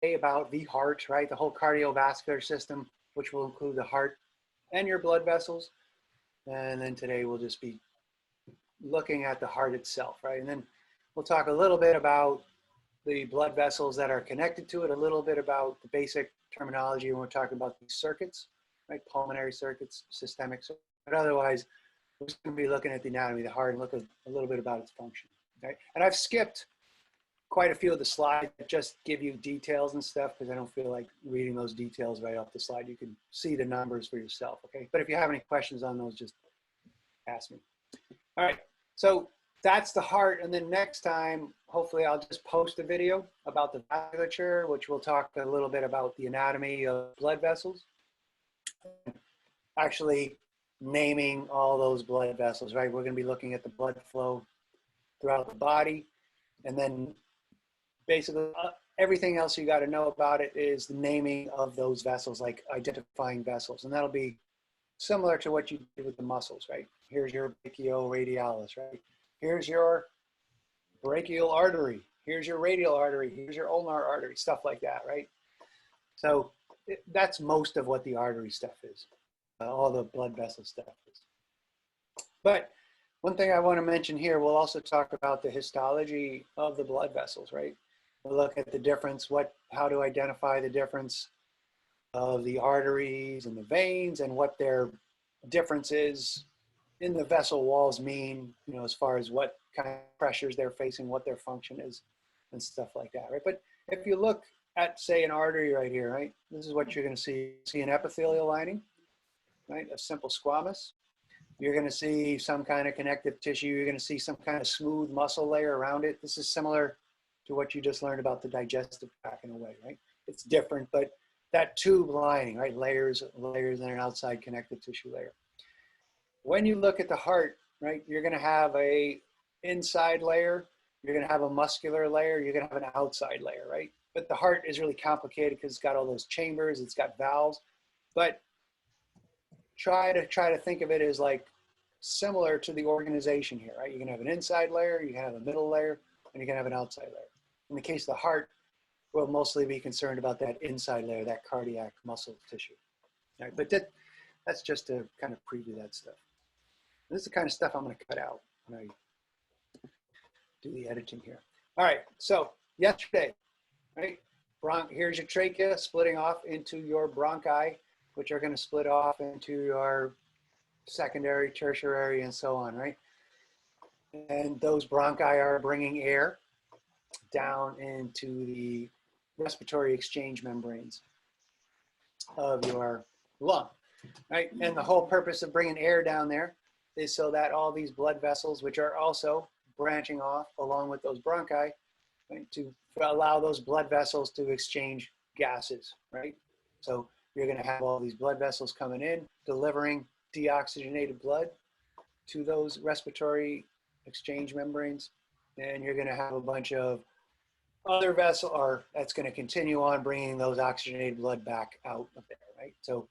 about the heart, right? The whole cardiovascular system, which will include the heart and your blood vessels. And then today we'll just be looking at the heart itself, right? And then we'll talk a little bit about the blood vessels that are connected to it, a little bit about the basic terminology when we're talking about these circuits, right? Pulmonary circuits, systemic circuits. But otherwise, we're just going to be looking at the anatomy of the heart and look a little bit about its function, right? And I've skipped quite a few of the slides that just give you details and stuff because I don't feel like reading those details right off the slide. You can see the numbers for yourself, okay? But if you have any questions on those, just ask me. All right, so that's the heart. And then next time, hopefully I'll just post a video about the vasculature, which will talk a little bit about the anatomy of blood vessels. Actually naming all those blood vessels, right? We're gonna be looking at the blood flow throughout the body. And then basically everything else you got to know about it is the naming of those vessels, like identifying vessels. And that'll be similar to what you did with the muscles, right? Here's your brachioradialis, right? Here's your brachial artery. Here's your radial artery. Here's your ulnar artery, stuff like that, right? So that's most of what the artery stuff is, all the blood vessel stuff is. But one thing I want to mention here, we'll also talk about the histology of the blood vessels, right? We'll look at the difference, how to identify the difference of the arteries and the veins and what their differences in the vessel walls mean, you know, as far as what kind of pressures they're facing, what their function is and stuff like that, right? But if you look at, say, an artery right here, right? This is what you're going to see. See an epithelial lining, right? A simple squamous. You're going to see some kind of connective tissue. You're going to see some kind of smooth muscle layer around it. This is similar to what you just learned about the digestive tract in a way, right? It's different, but that tube lining, right? Layers and an outside connective tissue layer. When you look at the heart, right, you're going to have a inside layer. You're going to have a muscular layer. You're going to have an outside layer, right? But the heart is really complicated because it's got all those chambers. It's got valves. But try to think of it as like similar to the organization here, right? You're gonna have an inside layer, you can have a middle layer, and you're gonna have an outside layer. In the case of the heart, we'll mostly be concerned about that inside layer, that cardiac muscle tissue. All right, but that's just to kind of preview that stuff. And this is the kind of stuff I'm gonna cut out when I do the editing here. All right, so yesterday, right? Here's your trachea splitting off into your bronchi, which are going to split off into your secondary, tertiary, and so on, right? And those bronchi are bringing air down into the respiratory exchange membranes of your lung, right? And the whole purpose of bringing air down there is so that all these blood vessels, which are also branching off along with those bronchi, right, to allow those blood vessels to exchange gases, right? So you're going to have all these blood vessels coming in, delivering deoxygenated blood to those respiratory exchange membranes. And you're going to have a bunch of other vessels, or that's going to continue on bringing those oxygenated blood back out of there, right? So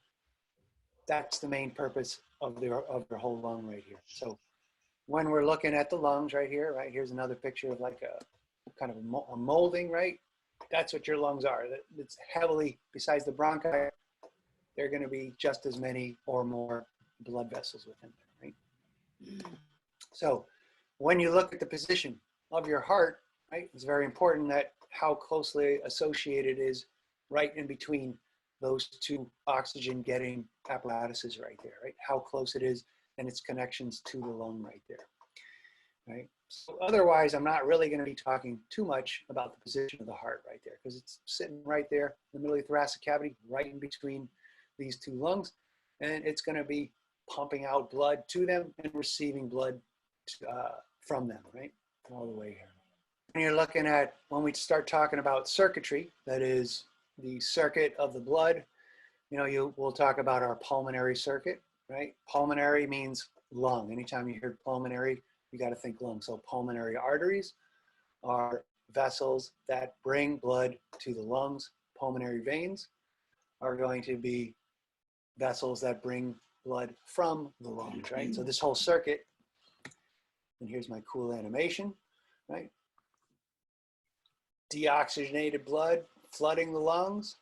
that's the main purpose of the whole lung right here. So when we're looking at the lungs right here, right, here's another picture of like a kind of a molding, right? That's what your lungs are. It's heavily, besides the bronchi, there are going to be just as many or more blood vessels within there, right? So when you look at the position of your heart, right, it's very important that how closely associated it is right in between those two oxygen getting apparatuses right there, right? How close it is and its connections to the lung right there, right? So otherwise, I'm not really going to be talking too much about the position of the heart right there because it's sitting right there in the middle of the thoracic cavity, right in between these two lungs, and it's going to be pumping out blood to them and receiving blood from them, right? All the way here. And you're looking at, when we start talking about circuitry, that is the circuit of the blood, you know, we'll talk about our pulmonary circuit, right? Pulmonary means lung. Anytime you hear pulmonary, you got to think lung. So pulmonary arteries are vessels that bring blood to the lungs. Pulmonary veins are going to be vessels that bring blood from the lungs, right? So this whole circuit, and here's my cool animation, right? Deoxygenated blood flooding the lungs,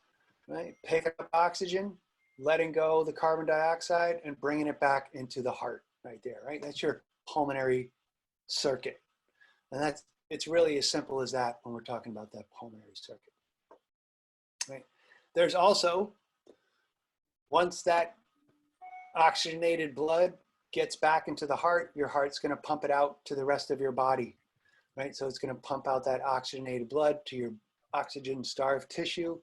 right? Picking up oxygen, letting go the carbon dioxide, and bringing it back into the heart right there, right? That's your pulmonary circuit. And it's really as simple as that when we're talking about that pulmonary circuit, right? There's also, once that oxygenated blood gets back into the heart, your heart's going to pump it out to the rest of your body, right? So it's going to pump out that oxygenated blood to your oxygen-starved tissue.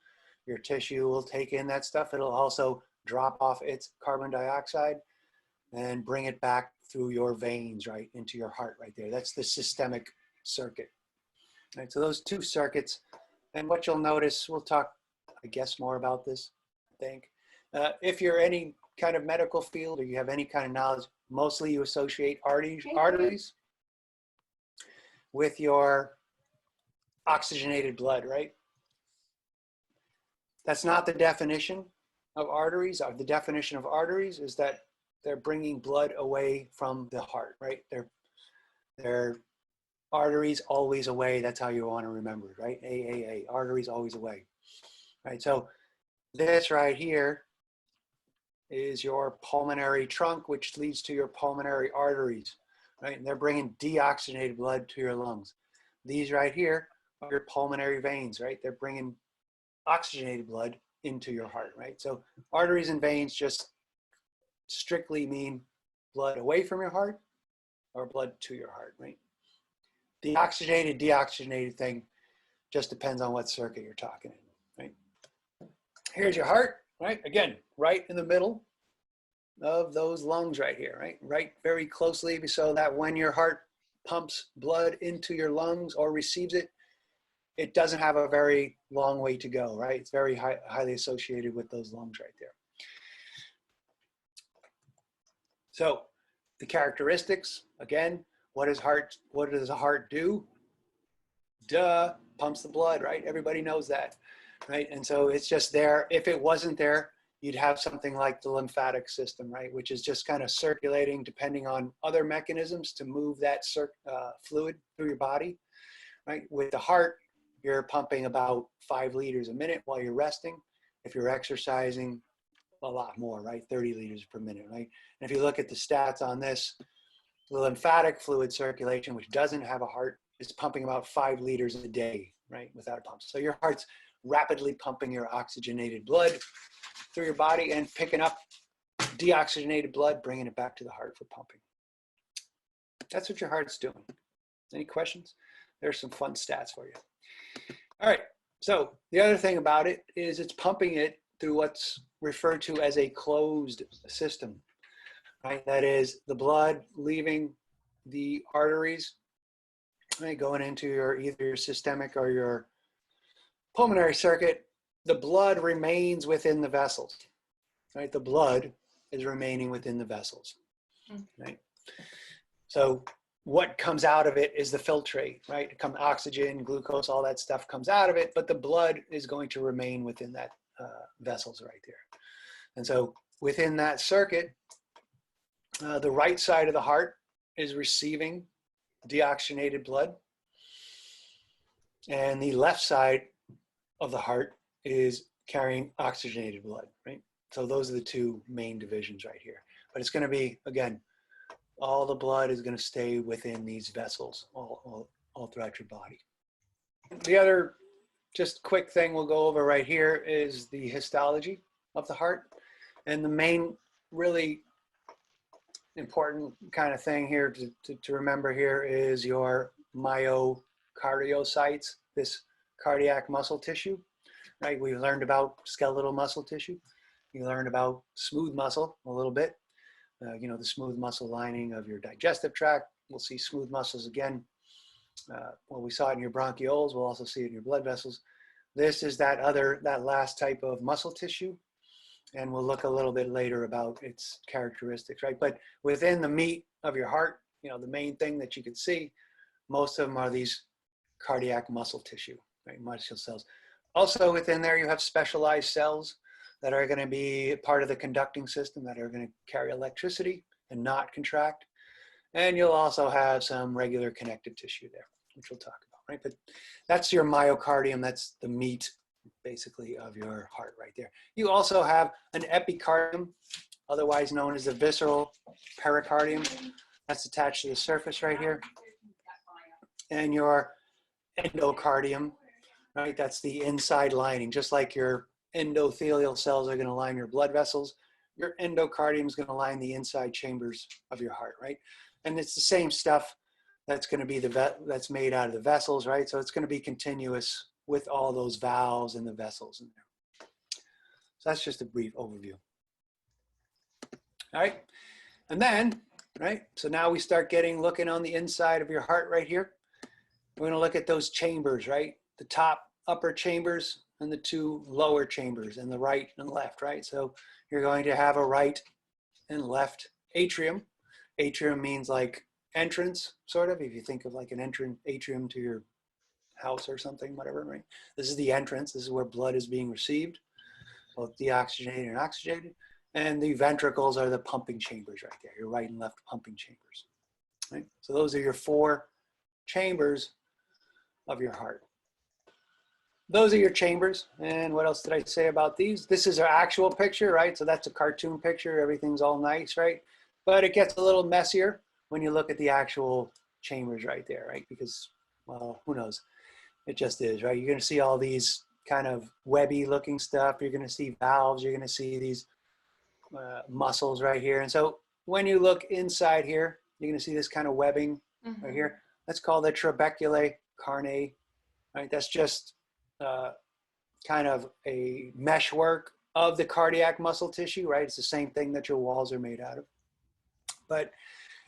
Your tissue will take in that stuff. It'll also drop off its carbon dioxide and bring it back through your veins, right, into your heart right there. That's the systemic circuit, right? So those two circuits, and what you'll notice, we'll talk, I guess, more about this, I think. If you're any kind of medical field or you have any kind of knowledge, mostly you associate arteries with your oxygenated blood, right? That's not the definition of arteries. The definition of arteries is that they're bringing blood away from the heart, right? They're arteries always away. That's how you want to remember it, right? AAA, arteries always away, right? So this right here is your pulmonary trunk, which leads to your pulmonary arteries, right? And they're bringing deoxygenated blood to your lungs. These right here are your pulmonary veins, right? They're bringing oxygenated blood into your heart, right? So arteries and veins just strictly mean blood away from your heart or blood to your heart, right? The oxygenated, deoxygenated thing just depends on what circuit you're talking in, right? Here's your heart, right? Again, right in the middle of those lungs right here, right? Right very closely, so that when your heart pumps blood into your lungs or receives it, it doesn't have a very long way to go, right? It's very highly associated with those lungs right there. So the characteristics, again, what does a heart do? Duh, pumps the blood, right? Everybody knows that, right? And so it's just there. If it wasn't there, you'd have something like the lymphatic system, right? Which is just kind of circulating depending on other mechanisms to move that fluid through your body, right? With the heart, you're pumping about 5 liters a minute while you're resting. If you're exercising, a lot more, right? 30 liters per minute, right? And if you look at the stats on this, the lymphatic fluid circulation, which doesn't have a heart, is pumping about 5 liters a day, right? Without a pump. So your heart's rapidly pumping your oxygenated blood through your body and picking up deoxygenated blood, bringing it back to the heart for pumping. That's what your heart's doing. Any questions? There's some fun stats for you. All right, so the other thing about it is it's pumping it through what's referred to as a closed system, right? That is the blood leaving the arteries, right, going into either your systemic or your pulmonary circuit. The blood remains within the vessels, right? The blood is remaining within the vessels, right? So what comes out of it is the filtrate, right? Oxygen, glucose, all that stuff comes out of it, but the blood is going to remain within that vessels right there. And so within that circuit, the right side of the heart is receiving deoxygenated blood, and the left side of the heart is carrying oxygenated blood, right? So those are the two main divisions right here. But it's going to be, again, all the blood is going to stay within these vessels all throughout your body. The other just quick thing we'll go over right here is the histology of the heart. And the main really important kind of thing here to remember here is your myocardiocytes, this cardiac muscle tissue, right? We learned about skeletal muscle tissue. You learned about smooth muscle a little bit. You know, the smooth muscle lining of your digestive tract. We'll see smooth muscles again. Well, we saw it in your bronchioles. We'll also see it in your blood vessels. This is that last type of muscle tissue. And we'll look a little bit later about its characteristics, right? But within the meat of your heart, you know, the main thing that you can see, most of them are these cardiac muscle tissue, right? Muscle cells. Also within there, you have specialized cells that are going to be part of the conducting system that are going to carry electricity and not contract. And you'll also have some regular connective tissue there, which we'll talk about, right? But that's your myocardium. That's the meat basically of your heart right there. You also have an epicardium, otherwise known as the visceral pericardium. That's attached to the surface right here. And your endocardium, right? That's the inside lining. Just like your endothelial cells are going to line your blood vessels, your endocardium is going to line the inside chambers of your heart, right? And it's the same stuff that's going to be that's made out of the vessels, right? So it's going to be continuous with all those valves and the vessels in there. So that's just a brief overview. All right, and then, right, so now we start looking on the inside of your heart right here. We're going to look at those chambers, right? The top upper chambers and the two lower chambers, and the right and left, right? So you're going to have a right and left atrium. Atrium means like entrance, sort of, if you think of like an atrium to your house or something, whatever, right? This is the entrance. This is where blood is being received, both deoxygenated and oxygenated. And the ventricles are the pumping chambers right there, your right and left pumping chambers, right? So those are your 4 chambers of your heart. Those are your chambers. And what else did I say about these? This is our actual picture, right? So that's a cartoon picture. Everything's all nice, right? But it gets a little messier when you look at the actual chambers right there, right? Because, well, who knows? It just is, right? You're going to see all these kind of webby looking stuff. You're going to see valves. You're going to see these muscles right here. And so when you look inside here, you're going to see this kind of webbing right here. That's called the trabeculae carneae, right? That's just kind of a meshwork of the cardiac muscle tissue, right? It's the same thing that your walls are made out of, but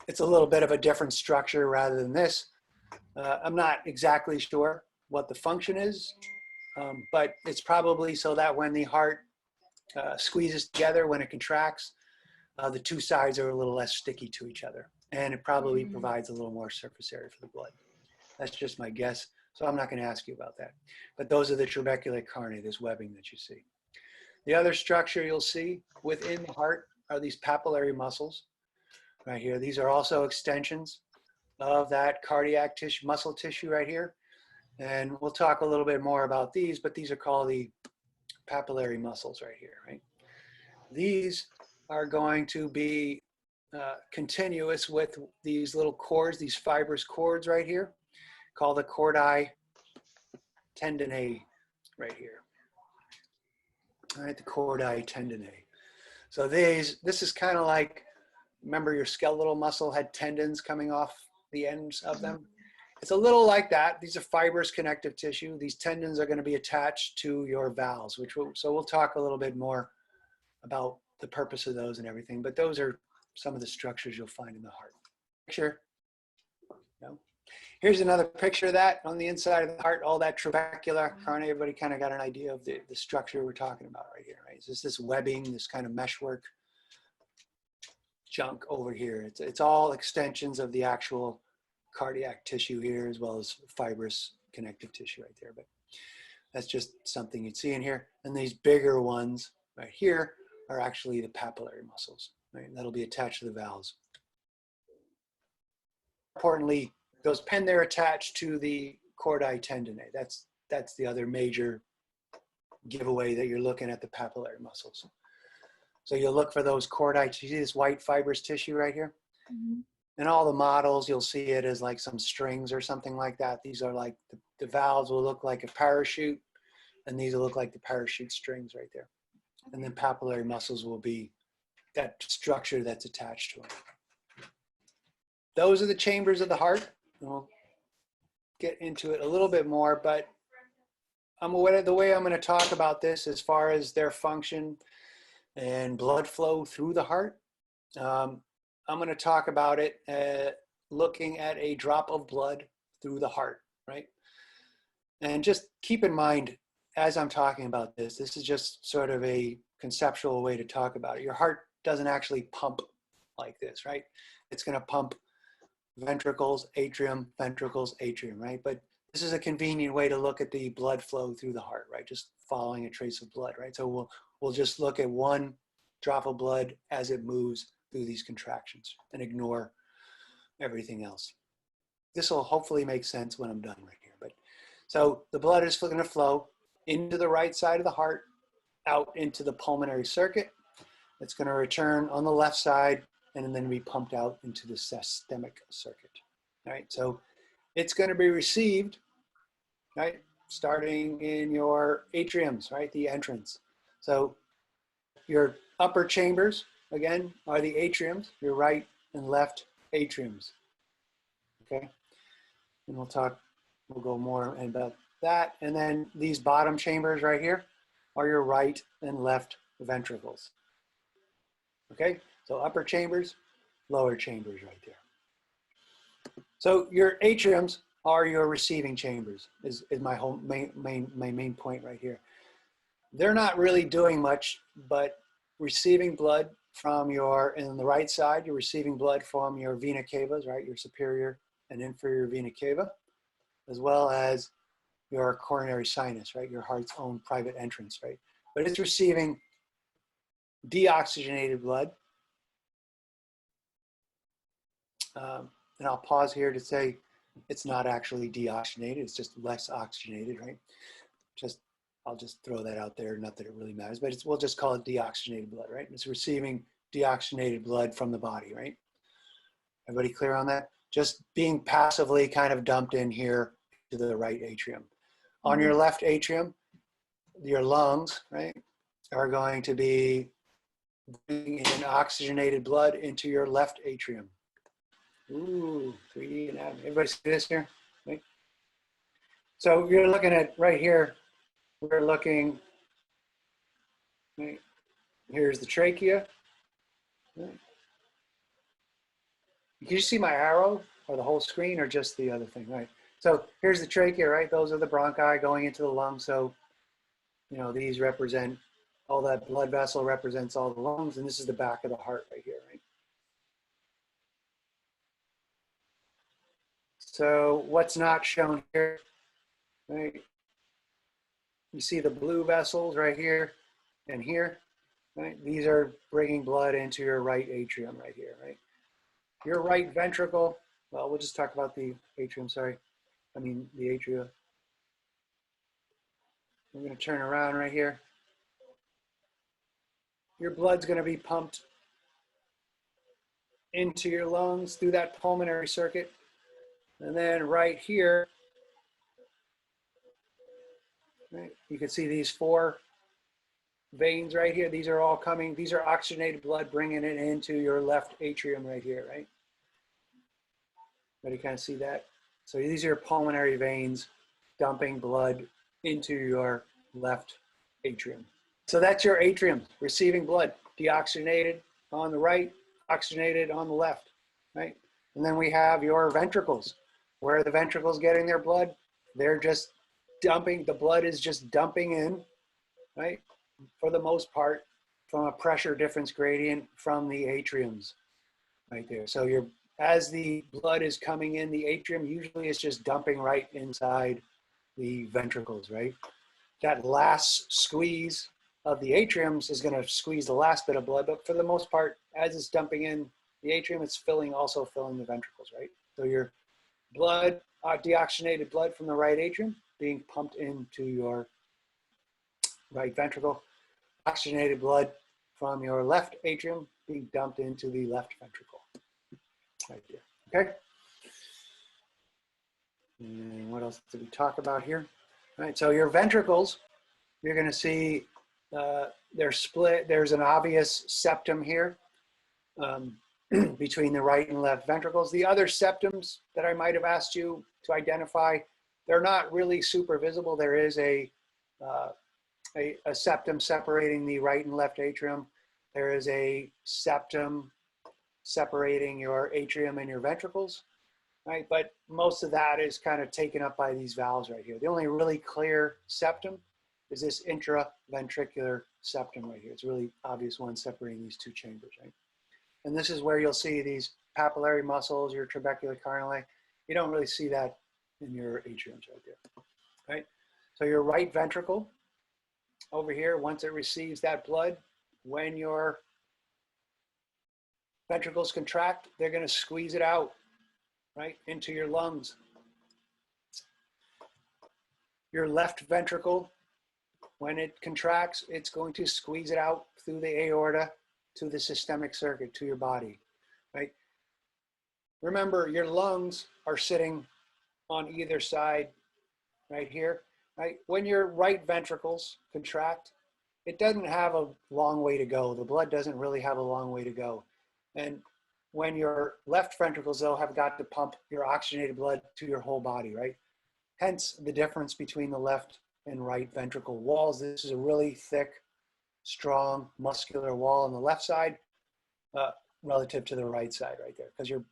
it's a little bit of a different structure rather than this. I'm not exactly sure what the function is, but it's probably so that when the heart squeezes together, when it contracts, the two sides are a little less sticky to each other, and it probably provides a little more surface area for the blood. That's just my guess, so I'm not going to ask you about that. But those are the trabeculae carneae, this webbing that you see. The other structure you'll see within the heart are these papillary muscles right here. These are also extensions of that cardiac tissue, muscle tissue right here. And we'll talk a little bit more about these, but these are called the papillary muscles right here, right? These are going to be continuous with these little cords, these fibrous cords right here, called the chordae tendineae right here. All right, the chordae tendineae. So this is kind of like, remember your skeletal muscle had tendons coming off the ends of them? It's a little like that. These are fibrous connective tissue. These tendons are going to be attached to your valves, so we'll talk a little bit more about the purpose of those and everything, but those are some of the structures you'll find in the heart. Picture. No. Here's another picture of that on the inside of the heart, all that trabecular carneae. Everybody kind of got an idea of the structure we're talking about right here, right? It's just this webbing, this kind of meshwork junk over here. It's all extensions of the actual cardiac tissue here, as well as fibrous connective tissue right there. But that's just something you'd see in here. And these bigger ones right here are actually the papillary muscles, right? That'll be attached to the valves. Importantly, they're attached to the chordae tendineae. That's the other major giveaway that you're looking at the papillary muscles. So you'll look for those chordae. You see this white fibrous tissue right here? In all the models, you'll see it as like some strings or something like that. These are like, the valves will look like a parachute, and these will look like the parachute strings right there. And then papillary muscles will be that structure that's attached to them. Those are the chambers of the heart. We'll get into it a little bit more, but the way I'm going to talk about this as far as their function and blood flow through the heart, I'm going to talk about it looking at a drop of blood through the heart, right? And just keep in mind, as I'm talking about this is just sort of a conceptual way to talk about it. Your heart doesn't actually pump like this, right? It's going to pump ventricles, atrium, ventricles, atrium, right? But this is a convenient way to look at the blood flow through the heart, right? Just following a trace of blood, right? So we'll just look at one drop of blood as it moves through these contractions and ignore everything else. This will hopefully make sense when I'm done right here. But so the blood is going to flow into the right side of the heart, out into the pulmonary circuit. It's going to return on the left side and then be pumped out into the systemic circuit. All right, so it's going to be received, right, starting in your atriums, right, the entrance. So your upper chambers, again, are the atriums, your right and left atriums. Okay, and we'll go more about that. And then these bottom chambers right here are your right and left ventricles. Okay, so upper chambers, lower chambers right there. So your atriums are your receiving chambers, is my whole main point right here. They're not really doing much, but receiving blood from your, in the right side, you're receiving blood from your vena cavas, right? Your superior and inferior vena cava, as well as your coronary sinus, right? Your heart's own private entrance, right? But it's receiving deoxygenated blood. And I'll pause here to say it's not actually deoxygenated, it's just less oxygenated, right? I'll just throw that out there, not that it really matters, but we'll just call it deoxygenated blood, right? It's receiving deoxygenated blood from the body, right? Everybody clear on that? Just being passively kind of dumped in here to the right atrium. On your left atrium, your lungs, right, are going to be bringing in oxygenated blood into your left atrium. Ooh, 3D anatomy. Everybody see this here? Right? So you're looking at right here, we're looking, right? Here's the trachea. Right? Can you see my arrow or the whole screen or just the other thing, right? So here's the trachea, right? Those are the bronchi going into the lungs. So, you know, these represent, all that blood vessel represents all the lungs, and this is the back of the heart right here, right? So what's not shown here, right? You see the blue vessels right here and here, right? These are bringing blood into your right atrium right here, right? Your right ventricle, well, we'll just talk about the atrium, sorry. I mean the atria. I'm gonna turn around right here. Your blood's gonna be pumped into your lungs through that pulmonary circuit. And then right here, right, you can see these 4 veins right here. These are all coming, these are oxygenated blood bringing it into your left atrium right here, right? Everybody kind of see that? So these are pulmonary veins dumping blood into your left atrium. So that's your atrium, receiving blood, deoxygenated on the right, oxygenated on the left, right? And then we have your ventricles. Where are the ventricles getting their blood? They're just dumping, the blood is just dumping in, right? For the most part, from a pressure difference gradient from the atriums, right there. So as the blood is coming in the atrium, usually it's just dumping right inside the ventricles, right? That last squeeze of the atriums is going to squeeze the last bit of blood, but for the most part, as it's dumping in the atrium, it's also filling the ventricles, right? So your blood, deoxygenated blood from the right atrium being pumped into your right ventricle, oxygenated blood from your left atrium being dumped into the left ventricle, right there, okay? And what else did we talk about here? All right, so your ventricles, you're gonna see they're split. There's an obvious septum here between the right and left ventricles. The other septums that I might have asked you to identify, they're not really super visible. There is a septum separating the right and left atrium. There is a septum separating your atrium and your ventricles, right? But most of that is kind of taken up by these valves right here. The only really clear septum is this intraventricular septum right here. It's a really obvious one separating these 2 chambers, right? And this is where you'll see these papillary muscles, your trabecular carnulae. You don't really see that in your atriums right there, right? So your right ventricle over here, once it receives that blood, when your ventricles contract, they're going to squeeze it out, right, into your lungs. Your left ventricle when it contracts, it's going to squeeze it out through the aorta to the systemic circuit, to your body, right? Remember, your lungs are sitting on either side right here, right? When your right ventricles contract, it doesn't have a long way to go. The blood doesn't really have a long way to go. And when your left ventricles, though, have got to pump your oxygenated blood to your whole body, right? Hence the difference between the left and right ventricle walls. This is a really thick, strong, muscular wall on the left side relative to the right side right there. Because your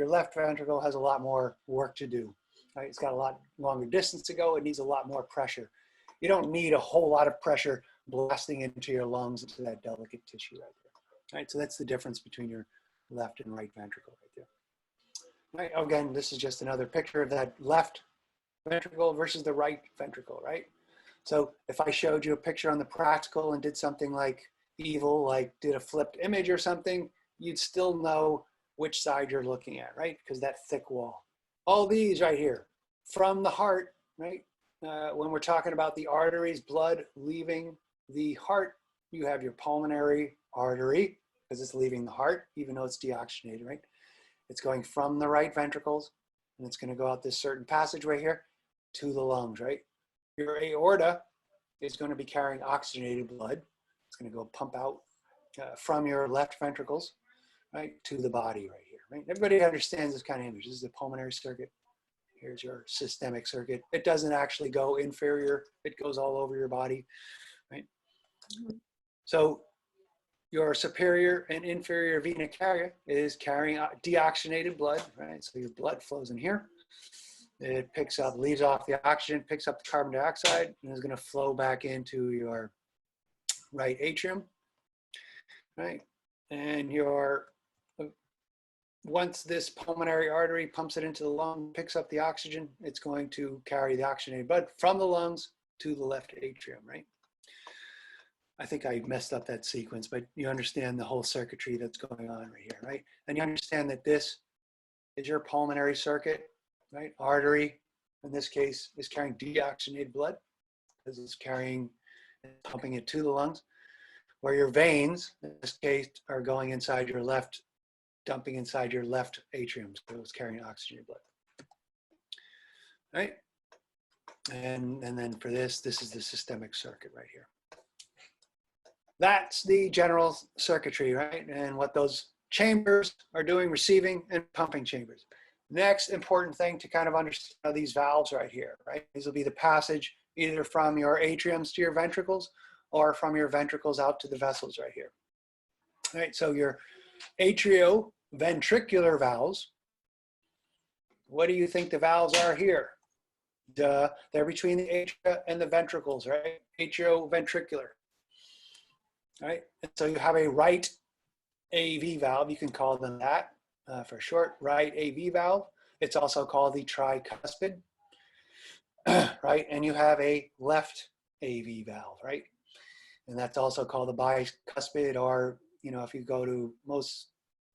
left ventricle has a lot more work to do, right? It's got a lot longer distance to go. It needs a lot more pressure. You don't need a whole lot of pressure blasting into your lungs, into that delicate tissue right there. Right, so that's the difference between your left and right ventricle right there. Right, again, this is just another picture of that left ventricle versus the right ventricle, right? So if I showed you a picture on the practical and did something like evil, like did a flipped image or something, you'd still know which side you're looking at, right? Because that thick wall. All these right here, from the heart, right? When we're talking about the arteries, blood leaving the heart, you have your pulmonary artery, because it's leaving the heart, even though it's deoxygenated, right? It's going from the right ventricles, and it's going to go out this certain passageway here to the lungs, right? Your aorta is going to be carrying oxygenated blood. It's going to go pump out from your left ventricles, right, to the body right here, right? Everybody understands this kind of image. This is the pulmonary circuit. Here's your systemic circuit. It doesn't actually go inferior. It goes all over your body, right? So your superior and inferior vena cava is carrying deoxygenated blood, right? So your blood flows in here. It picks up, leaves off the oxygen, picks up the carbon dioxide, and is going to flow back into your right atrium, right? And once this pulmonary artery pumps it into the lung, picks up the oxygen, it's going to carry the oxygenated blood from the lungs to the left atrium, right? I think I messed up that sequence, but you understand the whole circuitry that's going on right here, right? And you understand that this is your pulmonary circuit, right? Artery, in this case, is carrying deoxygenated blood because it's pumping it to the lungs, where your veins, in this case, are going inside your left, dumping inside your left atrium, so it's carrying oxygenated blood, right? And then for this is the systemic circuit right here. That's the general circuitry, right? And what those chambers are doing, receiving and pumping chambers. Next important thing to kind of understand are these valves right here, right? These will be the passage either from your atriums to your ventricles or from your ventricles out to the vessels right here. All right, so your atrioventricular valves, what do you think the valves are here? Duh, they're between the atria and the ventricles, right? Atrioventricular. Right, and so you have a right AV valve, you can call them that for short, right AV valve. It's also called the tricuspid, right? And you have a left AV valve, right? And that's also called the bicuspid, or, you know, if you go to most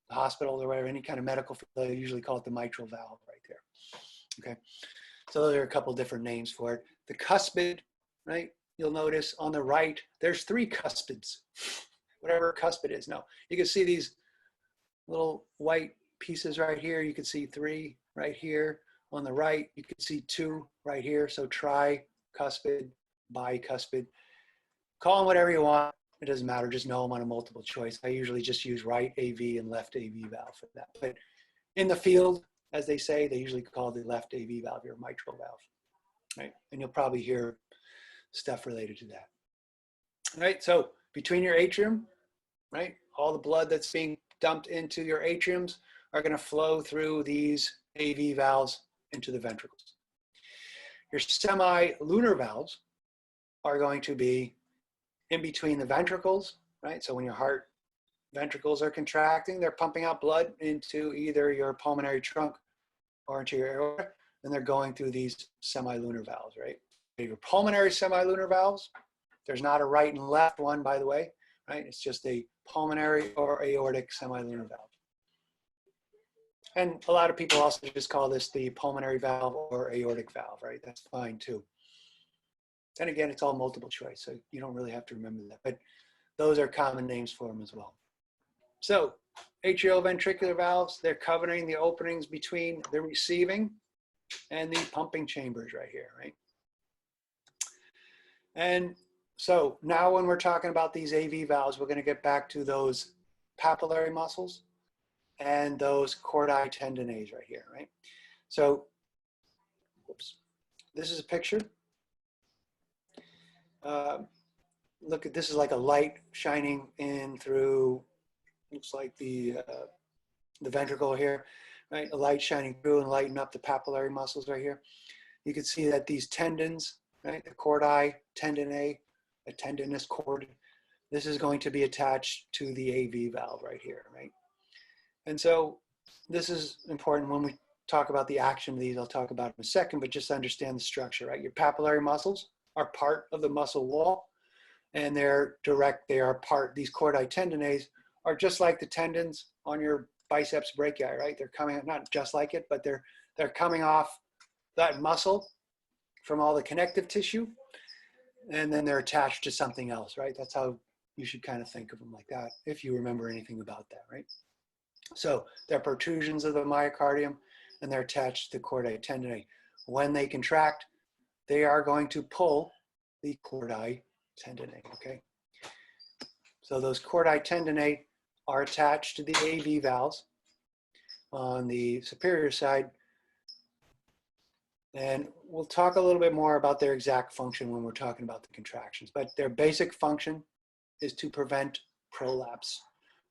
hospitals or whatever, any kind of medical field, they usually call it the mitral valve right there, okay? So those are a couple different names for it. The cuspid, right? You'll notice on the right, there's 3 cuspids, whatever cuspid is. Now, you can see these little white pieces right here. You can see 3 right here. On the right, you can see 2 right here. So tricuspid, bicuspid. Call them whatever you want. It doesn't matter. Just know them on a multiple choice. I usually just use right AV and left AV valve for that. But in the field, as they say, they usually call the left AV valve your mitral valve, right? And you'll probably hear stuff related to that. Right, so between your atrium, right, all the blood that's being dumped into your atriums are going to flow through these AV valves into the ventricles. Your semilunar valves are going to be in between the ventricles, right? So when your heart ventricles are contracting, they're pumping out blood into either your pulmonary trunk or into your aorta, and they're going through these semilunar valves, right? Your pulmonary semilunar valves, there's not a right and left one, by the way, right? It's just a pulmonary or aortic semilunar valve. And a lot of people also just call this the pulmonary valve or aortic valve, right? That's fine too. And again, it's all multiple choice, so you don't really have to remember that. But those are common names for them as well. So atrioventricular valves, they're covering the openings between the receiving and the pumping chambers right here, right? And so now when we're talking about these AV valves, we're going to get back to those papillary muscles and those chordae tendineae right here, right? So, whoops, this is a picture. Look at this is like a light shining in through, looks like the ventricle here, right? A light shining through and lighting up the papillary muscles right here. You can see that these tendons, right? The chordae tendineae, a tendinous cord, this is going to be attached to the AV valve right here, right? And so this is important when we talk about the action of these. I'll talk about it in a second, but just understand the structure, right? Your papillary muscles are part of the muscle wall, and they are part, these chordae tendineae are just like the tendons on your biceps brachii, right? They're coming, not just like it, but they're coming off that muscle from all the connective tissue, and then they're attached to something else, right? That's how you should kind of think of them, like that, if you remember anything about that, right? So they're protrusions of the myocardium, and they're attached to the chordae tendineae. When they contract, they are going to pull the chordae tendineae, okay? So those chordae tendineae are attached to the AV valves on the superior side. And we'll talk a little bit more about their exact function when we're talking about the contractions, but their basic function is to prevent prolapse,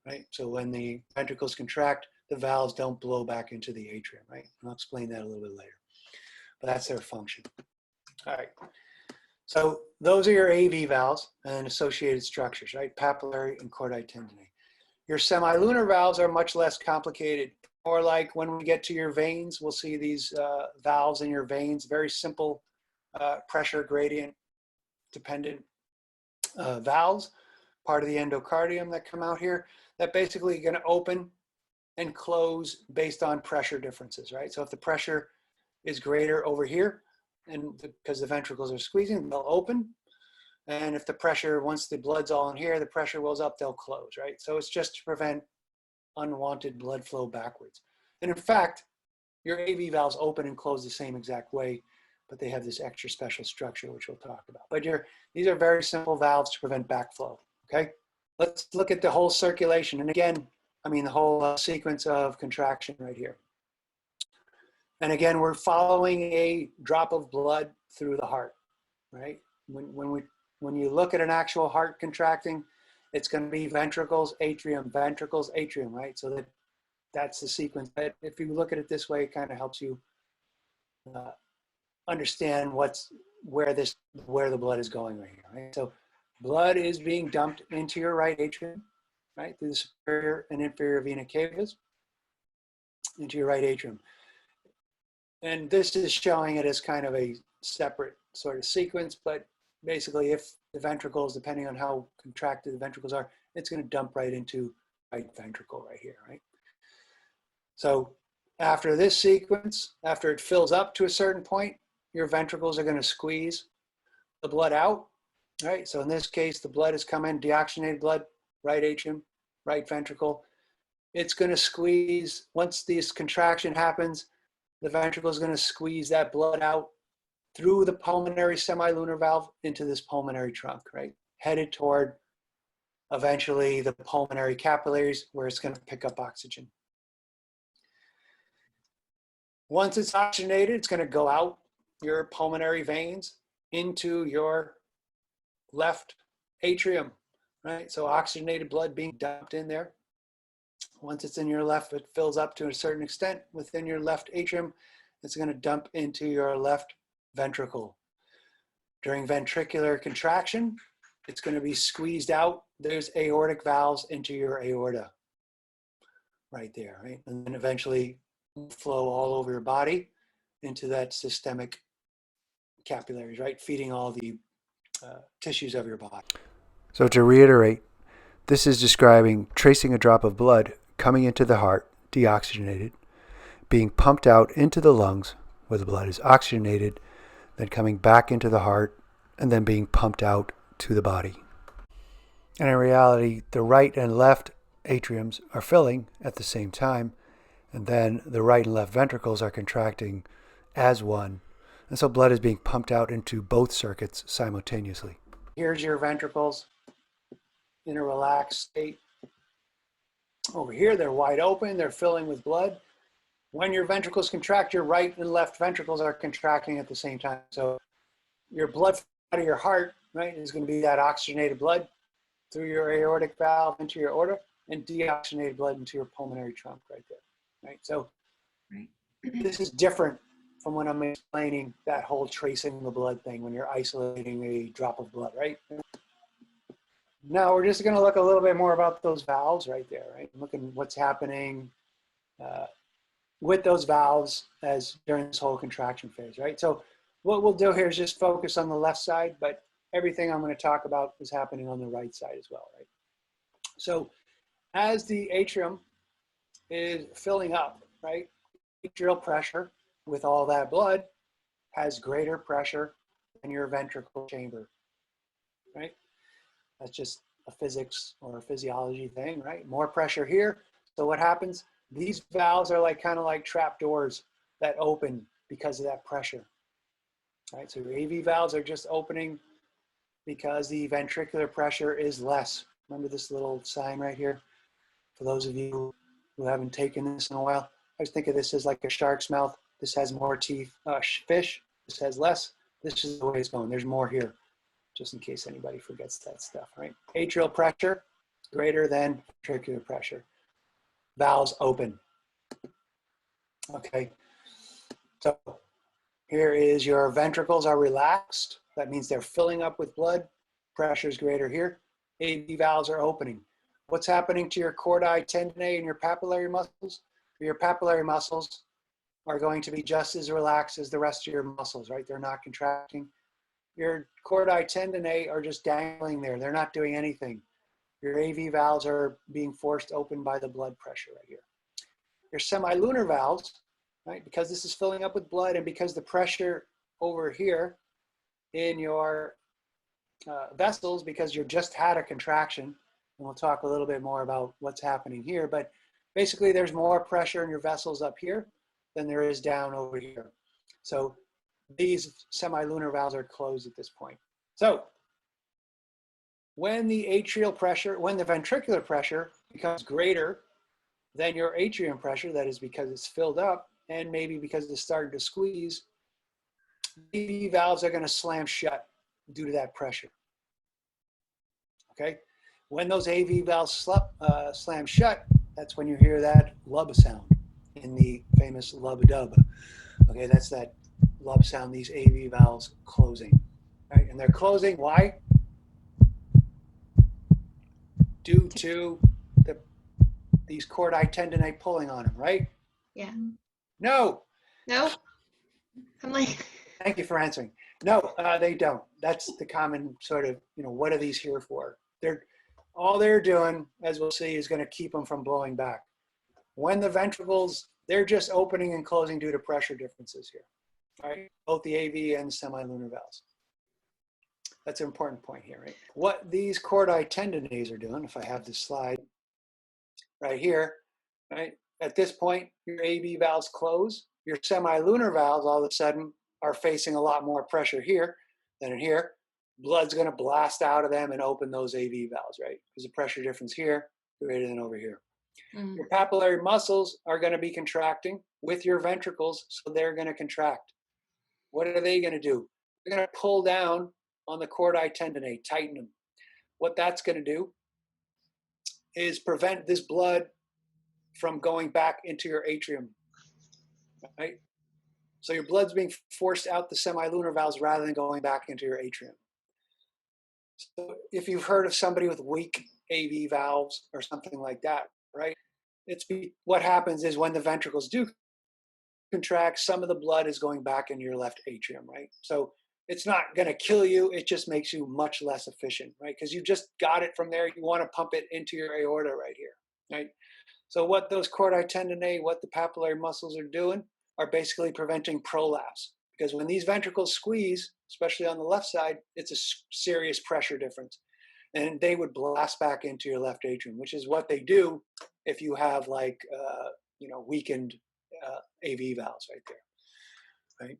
right? So when the ventricles contract, the valves don't blow back into the atrium, right? And I'll explain that a little bit later, but that's their function. All right. So those are your AV valves and associated structures, right? Papillary and chordae tendineae. Your semilunar valves are much less complicated. Or like when we get to your veins, we'll see these valves in your veins, very simple pressure gradient dependent valves, part of the endocardium that come out here, that basically are going to open and close based on pressure differences, right? So if the pressure is greater over here, and because the ventricles are squeezing, they'll open. And if the pressure, once the blood's all in here, the pressure goes up, they'll close, right? So it's just to prevent unwanted blood flow backwards. And in fact, your AV valves open and close the same exact way, but they have this extra special structure, which we'll talk about. But these are very simple valves to prevent backflow, okay? Let's look at the whole circulation. And again, I mean the whole sequence of contraction right here. And again, we're following a drop of blood through the heart, right? When you look at an actual heart contracting, it's going to be ventricles, atrium, ventricles, atrium, right? So that's the sequence. But if you look at it this way, it kind of helps you understand where the blood is going right here, right? So blood is being dumped into your right atrium, right? Through the superior and inferior vena cavas into your right atrium. And this is showing it as kind of a separate sort of sequence, but basically if the ventricles, depending on how contracted the ventricles are, it's going to dump right into right ventricle right here, right? So after this sequence, after it fills up to a certain point, your ventricles are going to squeeze the blood out, right? So in this case, the blood is coming, deoxygenated blood, right atrium, right ventricle. It's going to squeeze, once this contraction happens, the ventricle is going to squeeze that blood out through the pulmonary semilunar valve into this pulmonary trunk, right? Headed toward eventually the pulmonary capillaries where it's going to pick up oxygen. Once it's oxygenated, it's going to go out your pulmonary veins into your left atrium, right? So oxygenated blood being dumped in there. Once it's in your left, it fills up to a certain extent within your left atrium. It's going to dump into your left ventricle. During ventricular contraction, it's going to be squeezed out. There's aortic valves into your aorta right there, right? And then eventually flow all over your body into that systemic capillaries, right? Feeding all the tissues of your body. So to reiterate, this is describing tracing a drop of blood coming into the heart, deoxygenated, being pumped out into the lungs where the blood is oxygenated, then coming back into the heart and then being pumped out to the body. And in reality, the right and left atriums are filling at the same time, and then the right and left ventricles are contracting as one. And so blood is being pumped out into both circuits simultaneously. Here's your ventricles in a relaxed state. Over here, they're wide open, they're filling with blood. When your ventricles contract, your right and left ventricles are contracting at the same time. So your blood out of your heart, right, is going to be that oxygenated blood through your aortic valve into your aorta, and deoxygenated blood into your pulmonary trunk right there, right? So this is different from when I'm explaining that whole tracing the blood thing when you're isolating a drop of blood, right? Now we're just going to look a little bit more about those valves right there, right? Looking what's happening with those valves as during this whole contraction phase, right? So what we'll do here is just focus on the left side, but everything I'm going to talk about is happening on the right side as well, right? So as the atrium is filling up, right, atrial pressure with all that blood has greater pressure than your ventricle chamber, right? That's just a physics or a physiology thing, right? More pressure here. So what happens? These valves are like kind of like trap doors that open because of that pressure, right? So your AV valves are just opening because the ventricular pressure is less. Remember this little sign right here? For those of you who haven't taken this in a while, I just think of this as like a shark's mouth. This has more teeth, fish. This has less. This is the way it's going. There's more here, just in case anybody forgets that stuff, right? Atrial pressure greater than ventricular pressure. Valves open. Okay, so here is your ventricles are relaxed. That means they're filling up with blood. Pressure is greater here. AV valves are opening. What's happening to your chordae tendineae and your papillary muscles? Your papillary muscles are going to be just as relaxed as the rest of your muscles, right? They're not contracting. Your chordae tendineae are just dangling there. They're not doing anything. Your AV valves are being forced open by the blood pressure right here. Your semilunar valves, right? Because this is filling up with blood and because the pressure over here in your vessels, because you just had a contraction, and we'll talk a little bit more about what's happening here, but basically there's more pressure in your vessels up here than there is down over here. So these semilunar valves are closed at this point. So when the atrial pressure, when the ventricular pressure becomes greater than your atrium pressure, that is because it's filled up and maybe because it's starting to squeeze, AV valves are going to slam shut due to that pressure. Okay? When those AV valves slam shut, that's when you hear that lub sound in the famous lub-dub. Okay, that's that lub sound, these AV valves closing. Right? And they're closing, why? Due to these chordae tendineae pulling on them, right? Yeah. No. No? I'm like... Thank you for answering. No, they don't. That's the common sort of, what are these here for? All they're doing, as we'll see, is going to keep them from blowing back. When the ventricles, they're just opening and closing due to pressure differences here, right? Both the AV and the semilunar valves. That's an important point here, right? What these chordae tendineae are doing, if I have this slide right here, right? At this point, your AV valves close. Your semilunar valves all of a sudden are facing a lot more pressure here than in here. Blood's going to blast out of them and open those AV valves, right? Because the pressure difference here greater than over here. Mm-hmm. Your papillary muscles are going to be contracting with your ventricles, so they're going to contract. What are they going to do? They're going to pull down on the chordae tendineae, tighten them. What that's going to do is prevent this blood from going back into your atrium, right? So your blood's being forced out the semilunar valves rather than going back into your atrium. So if you've heard of somebody with weak AV valves or something like that, right? What happens is when the ventricles do contract, some of the blood is going back into your left atrium, right? So it's not going to kill you. It just makes you much less efficient, right? Because you just got it from there. You want to pump it into your aorta right here, right? So what those chordae tendineae, what the papillary muscles are doing are basically preventing prolapse. Because when these ventricles squeeze, especially on the left side, it's a serious pressure difference. And they would blast back into your left atrium, which is what they do if you have like, weakened AV valves right there, right?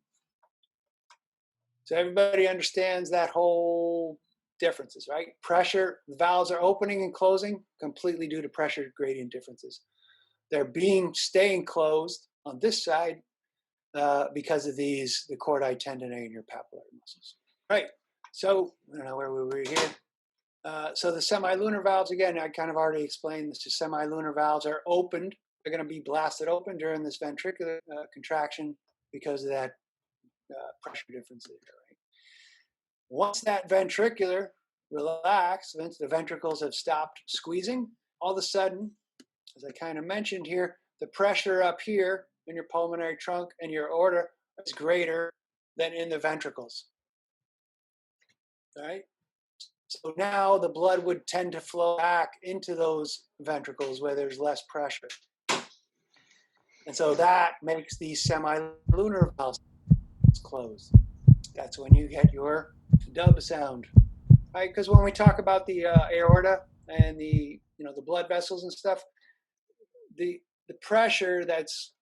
So everybody understands that whole differences, right? Pressure, the valves are opening and closing completely due to pressure gradient differences. They're staying closed on this side because of the chordae tendonae and your papillary muscles. Right, so I don't know where we were here. So the semilunar valves, again, I kind of already explained this. The semilunar valves are opened. They're going to be blasted open during this ventricular contraction because of that pressure difference there, right? Once that ventricular relax, once the ventricles have stopped squeezing, all of a sudden, as I kind of mentioned here, the pressure up here in your pulmonary trunk and your aorta is greater than in the ventricles. All right? So now the blood would tend to flow back into those ventricles where there's less pressure. And so that makes these semilunar valves closed. That's when you get your dub sound, right? Because when we talk about the aorta and the blood vessels and stuff, the pressure that's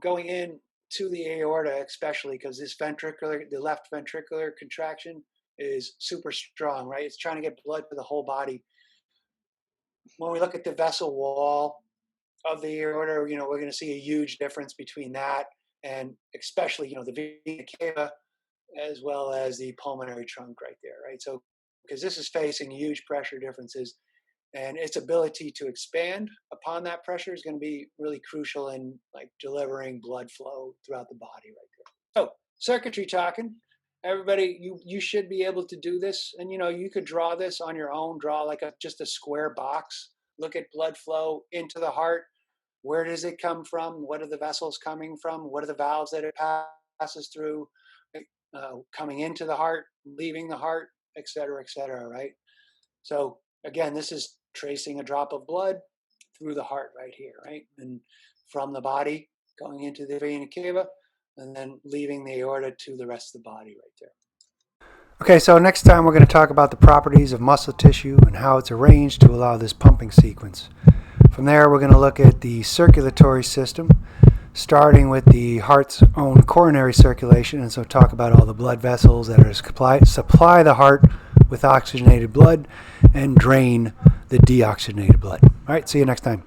going in to the aorta, especially because the left ventricular contraction is super strong, right? It's trying to get blood to the whole body. When we look at the vessel wall of the aorta, we're going to see a huge difference between that and especially, the vena cava as well as the pulmonary trunk right there, right? So, because this is facing huge pressure differences, and its ability to expand upon that pressure is going to be really crucial in like delivering blood flow throughout the body right there. So, circuitry talking. Everybody, you should be able to do this, and you could draw this on your own. Draw like just a square box. Look at blood flow into the heart. Where does it come from? What are the vessels coming from? What are the valves that it passes through? Coming into the heart, leaving the heart, et cetera, right? So again, this is tracing a drop of blood through the heart right here, right? And from the body going into the vena cava, and then leaving the aorta to the rest of the body right there. Okay, so next time we're going to talk about the properties of muscle tissue and how it's arranged to allow this pumping sequence. From there, we're going to look at the circulatory system, starting with the heart's own coronary circulation, and so talk about all the blood vessels that are supply the heart with oxygenated blood and drain the deoxygenated blood. All right, see you next time.